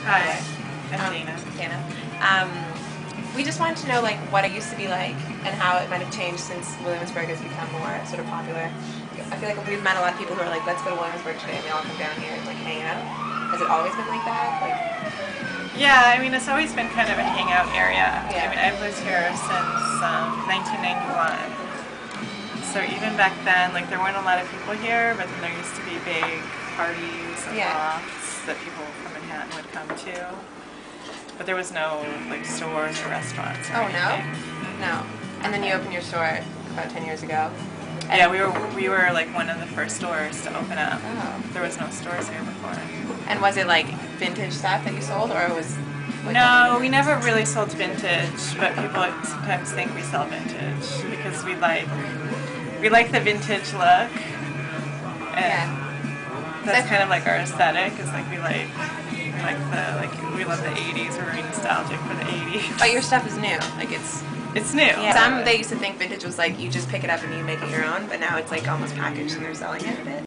Hi, I'm Dana. Dana. We just wanted to know like what it used to be like and how it might have changed since Williamsburg has become more sort of popular. I feel like we've met a lot of people who are like, let's go to Williamsburg today, and they all come down here and like hang out. Has it always been like that? Like, Yeah, I mean it's always been kind of a hangout area. Yeah. I mean I've lived here since 1991. So even back then, like there weren't a lot of people here, but then there used to be big parties and Yeah. lofts that people from Manhattan would come to. But there was no like stores or restaurants or oh no, anything. no. And then you opened your store about 10 years ago. And Yeah, we were like one of the first stores to open up. Oh. There was no stores here before. And was it like vintage stuff that you sold, or it was? Like, No, we never really sold vintage, but people sometimes think we sell vintage because we like the vintage look, and Yeah. that's kind of like our aesthetic. Is like we love the '80s. We're very nostalgic for the '80s. But your stuff is new. Like It's new. Yeah. Some they used to think vintage was like you just pick it up and you make it your own, but now it's like almost packaged and they're selling it a bit.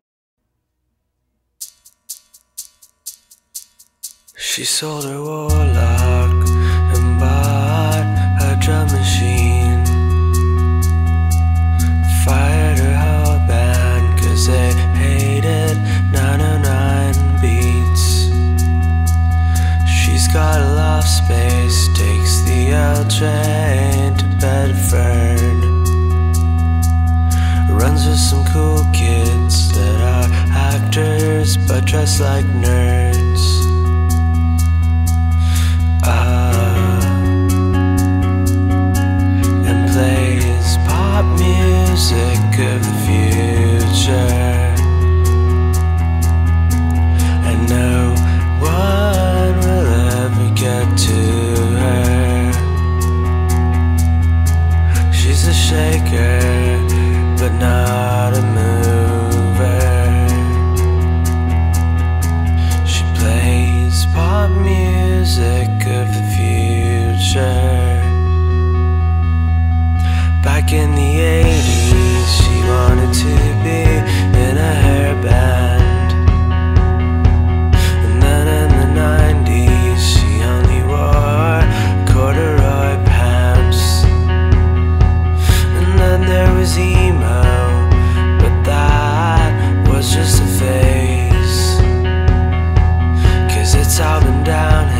She sold her warlock and bought her drum machine. Fired her whole band cause they hated 909 beats. She's got a loft space, takes the L train to Bedford. Runs with some cool kids that are actors but dress like nerds. And plays pop music of the future, and no one will ever get to her. She's a shaker, but not a mover. She plays pop music of the future. Back in the 80s, she wanted to be in a hair band. And then in the 90s, she only wore corduroy pants. And then there was emo, but that was just a phase. Cause it's all been downhill